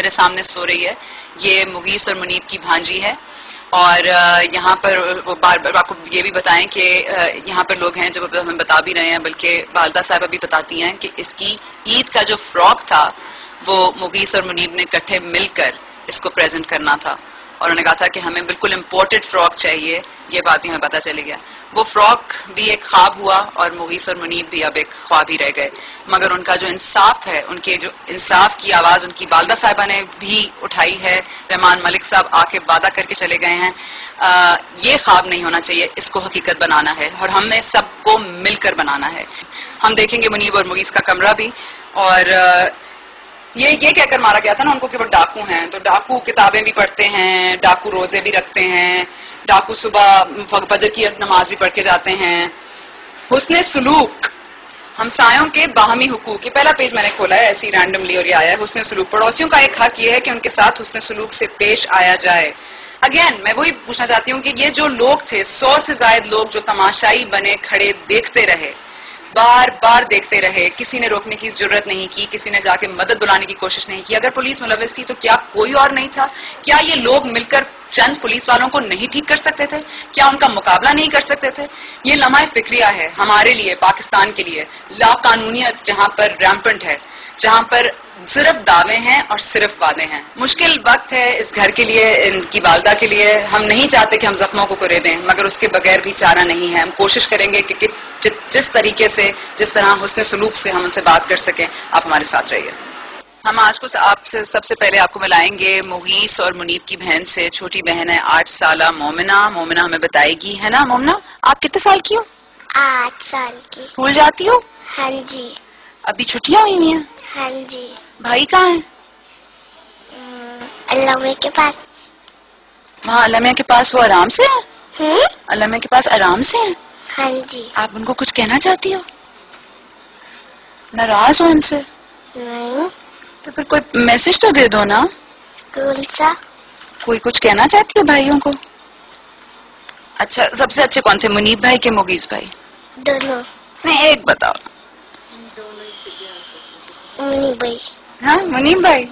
میرے سامنے سو رہی ہے یہ مغیث اور منیب کی بھانجی ہے، اور یہاں پر وہ بار بار آپ کو یہ بھی بتائیں کہ یہاں پر لوگ ہیں جو ہمیں بتا بھی رہے ہیں، بلکہ والدہ صاحبہ بھی بتاتی ہیں کہ اس کی عید کا جو فراک تھا وہ مغیث اور منیب نے اکٹھے مل کر اس کو پریزنٹ کرنا تھا، اور انہوں نے کہا تھا کہ ہمیں بالکل امپورٹڈ فراک چاہیے، یہ بات بھی ہمیں پتہ چلی گیا۔ وہ فراک بھی ایک خواب ہوا اور مغیث اور منیب بھی اب ایک خواب ہی رہ گئے، مگر ان کا جو انصاف ہے، ان کے جو انصاف کی آواز ان کی والدہ صاحبہ نے بھی اٹھائی ہے، رحمان ملک صاحب آ کے وعدہ کر کے چلے گئے ہیں، یہ خواب نہیں ہونا چاہیے، اس کو حقیقت بنانا ہے اور ہمیں سب کو مل کر بنانا ہے۔ ہم دیکھیں گے منیب اور مغیث کا کمرہ بھی، اور یہ کہہ کر مارا گیا تھا نا ان کو کہ وہ ڈاکو ہیں، تو ڈاکو کتابیں بھی پڑھتے ہیں، ڈاکو روزے بھی رکھتے ہیں، ڈاکو صبح فجر کی نماز بھی پڑھ کے جاتے ہیں۔ حسن سلوک، ہمسایوں کے باہمی حقوق، یہ پہلا پیج میں نے کھولا ہے ایسی رینڈملی اور یہ آیا ہے حسن سلوک۔ پڑوسیوں کا ایک حق یہ ہے کہ ان کے ساتھ حسن سلوک سے پیش آیا جائے۔ اگین میں وہی پوچھنا چاہتی ہوں کہ یہ جو لوگ تھے 100 سے زائد لوگ جو تماشائی بنے کھڑے دیکھتے رہے، بار بار دیکھتے رہے، کسی نے روکنے کی ضرورت نہیں کی، کسی نے جا کے مدد بلانے کی کوشش نہیں کی، اگر پولیس ملوث تھی تو کیا کوئی اور نہیں تھا؟ کیا یہ لوگ مل کر چند پولیس والوں کو نہیں ٹھیک کر سکتے تھے؟ کیا ان کا مقابلہ نہیں کر سکتے تھے؟ یہ لمحہ فکریہ ہے ہمارے لیے، پاکستان کے لیے، لا قانونیت جہاں پر ریمپنٹ ہے، جہاں پر صرف دعوے ہیں اور صرف وعدے ہیں۔ مشکل وقت ہے اس گھر کے لیے، ان کی والدہ کے لیے۔ ہم نہیں چاہتے کہ ہم زخموں کو کرے دیں، مگر اس کے بغیر بھی چارہ نہیں ہے۔ ہم کوشش کریں گے کہ جس طریقے سے، جس طرح حسن سلوک سے ہم ان سے بات کر سکیں، آپ ہمارے ساتھ رہیے۔ ہم آج کو آپ سے سب سے پہلے آپ کو ملائیں گے مغیث اور منیب کی بہن سے۔ چھوٹی بہن ہے 8 سالہ مومنہ۔ مومنہ ہمیں بتائے گی، ہے نا مومنہ؟ آپ کتنے سال کی ہو؟ 8 سال کی۔ اسکول جاتی ہو؟ ہاں جی۔ ابھی چھٹیاں ہوئی ہیں؟ ہاں جی۔ بھائی کہاں ہیں؟ علامہ کے پاس۔ وہاں علامہ کے پاس وہ آرام سے ہیں؟ علامہ کے پاس آرام سے ہیں؟ ہاں جی۔ آپ ان کو کچھ کہنا چاہتی ہو؟ ناراض ہو ان سے؟ نہیں۔ تو پھر کوئی میسج تو دے دو نا۔ کون سا؟ کوئی کچھ کہنا چاہتی ہو بھائیوں کو؟ اچھا، سب سے اچھے کون تھے، منیب بھائی کے مغیث بھائی؟ دونوں۔ نہیں، ایک بتاؤ۔ منیب بھائی۔ ہاں، منیب بھائی۔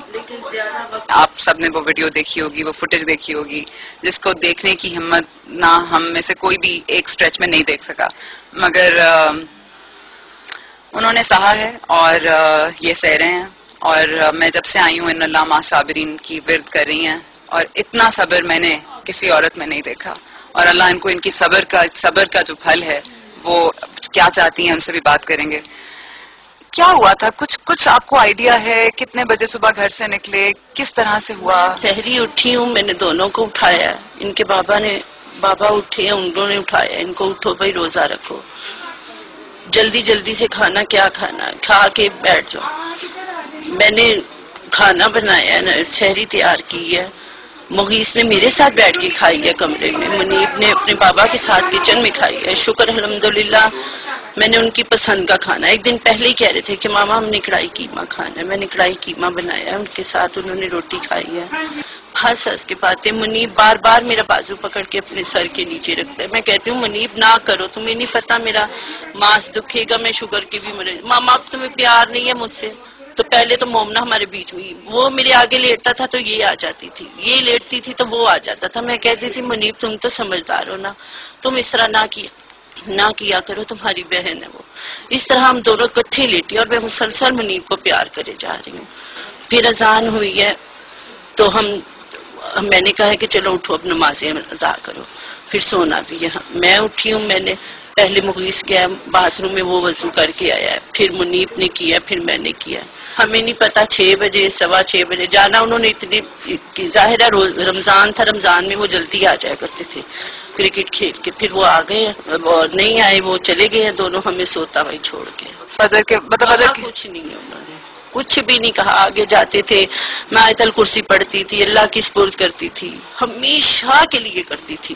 آپ سب نے وہ ویڈیو دیکھی ہوگی، وہ فوٹیج دیکھی ہوگی، جس کو دیکھنے کی ہمت نہ ہم میں سے کوئی بھی ایک سٹریچ میں نہیں دیکھ سکا، مگر انہوں نے سہا ہے اور یہ سہ رہے ہیں، اور میں جب سے آئی ہوں ان اللہ مع صابرین کی ورد کر رہی ہیں، اور اتنا صبر میں نے کسی عورت میں نہیں دیکھا، اور اللہ ان کو ان کی صبر کا جو پھل ہے وہ کیا چاہتی ہیں ان سے بھی بات کریں گے۔ کیا ہوا تھا؟ کچھ آپ کو آئیڈیا ہے؟ کتنے بجے صبح گھر سے نکلے؟ کس طرح سے ہوا؟ سحری اٹھی ہوں، میں نے دونوں کو اٹھایا، ان کے بابا اٹھے ہیں، انہوں نے اٹھایا ان کو، اٹھو بھائی روزہ رکھو، جلدی سے کھانا، کیا کھانا، کھا کے بیٹھ جاؤ۔ میں نے کھانا بنایا ہے، سحری تیار کی ہے، مغیث نے میرے ساتھ بیٹھ کے کھائی ہے کمرے میں، منیب نے اپنے بابا کے ساتھ کچن میں کھائی ہے۔ شکر الحمدللہ میں نے ان کی پسند کا کھانا، ایک دن پہلے ہی کہہ رہے تھے کہ ماما ہم نے کڑھائی قیمہ کھانا ہے، میں نے کڑھائی قیمہ بنایا ہے، ان کے ساتھ انہوں نے روٹی کھائی ہے۔ ہنس کے باتیں، منیب بار بار میرا بازو پکڑ کے اپنے سر کے نیچے رکھتا ہے، میں کہتی ہوں منیب نہ کرو، تمہیں نہیں پتا میرا ماس دکھے گا، میں شوگر کی بھی مرض، ماما اب تمہیں پیار نہیں ہے مجھ سے۔ تو پہلے تو مومنہ ہمارے بیچ میں، وہ میرے آگے لیٹتا تھا تو یہ آ جاتی تھی، یہ لیٹتی تھی تو وہ آ جاتا تھا، میں کہتی تھی منیب تم تو سمجھدار ہو نا، تم اس طرح نہ کیا کرو، تمہاری بہن ہے وہ۔ اس طرح ہم دونوں کٹھے لیٹی اور میں مسلسل منیب کو پیار کرے جا رہی ہوں۔ پھر اذان ہوئی ہے تو میں نے کہا ہے کہ چلو اٹھو اب نمازیں ادا کرو، پھر سونا بھی ہے۔ میں اٹھی ہوں، میں نے پہلے مغیث کیا باتھ روم میں، وہ وضو کر کے آیا ہے، پھر منیب نے کیا، پھر میں نے کیا۔ ہمیں نہیں پتا 6 بجے 6:15 بجے جانا، انہوں نے اتنی ظاہر ہے رمضان تھا، رمضان میں وہ جلدی آ جایا کرتے تھے کرکٹ کھیل کے، پھر وہ آ گئے اور نہیں آئے، وہ چلے گئے ہیں دونوں، ہمیں سوتا بھائی چھوڑ کے۔ فجر کے کچھ نہیں ہے، انہوں نے کچھ بھی نہیں کہا۔ آگے جاتے تھے، میں آیت الکرسی پڑھتی تھی، اللہ کی سپرد کرتی تھی، ہمیشہ کے لیے کرتی تھی،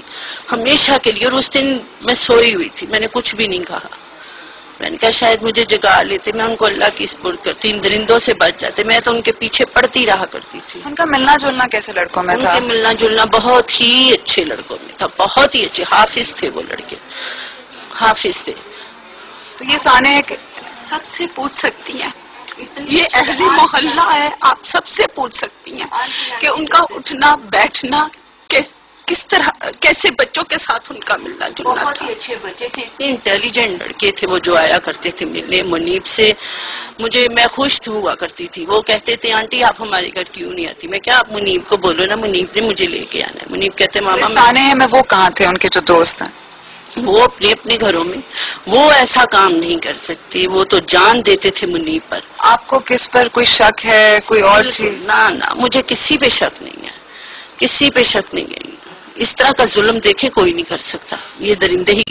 ہمیشہ کے لیے۔ اور اس دن میں سوئی ہوئی تھی، میں نے کچھ بھی نہیں کہا، میں نے کہا شاید مجھے جگا لیتے، میں ان کو اللہ کی سپرد کرتی، ان درندوں سے بچ جاتے، میں تو ان کے پیچھے پڑتی رہا کرتی تھی۔ ان کا ملنا جلنا کیسے لڑکوں میں تھا؟ ان کے ملنا جلنا بہت ہی اچھے لڑکوں میں تھا، بہت ہی اچھے، حافظ تھے وہ لڑکے، حافظ تھے۔ تو یہ سانے سب سے پوچھ سکتی ہیں، یہ اہل محلہ ہے، آپ سب سے پوچھ سکتی ہیں۔ کہ ان کا اٹھنا بیٹھنا کس طرح کیسے بچوں کے ساتھ ان کا ملنا جلنا تھا. بہت ہی اچھے بچے تھے, اتنے انٹیلیجنٹ لڑکے تھے وہ جو آیا کرتے تھے ملنے. منیب سے میں خوش ہوا کرتی تھی. وہ کہتے تھے آنٹی آپ ہمارے گھر کیوں نہیں آتی؟ میں کیا آپ منیب کو بولو نا, منیب نے مجھے لے کے آنا ہے. منیب کہتے ماما میں وہ کہاں تھے ان کے جو دوست ہیں؟ وہ اپنے گھروں میں. وہ ایسا کام نہیں کر سکتی, وہ تو جان دیتے تھے منیب پر. آپ کو کس پر کوئی شک ہے, کوئی اور چیز؟ نہ مجھے کسی پہ شک نہیں ہے, کسی پہ شک نہیں ہے. اس طرح کا ظلم دیکھے کوئی نہیں کر سکتا. یہ درندے ہی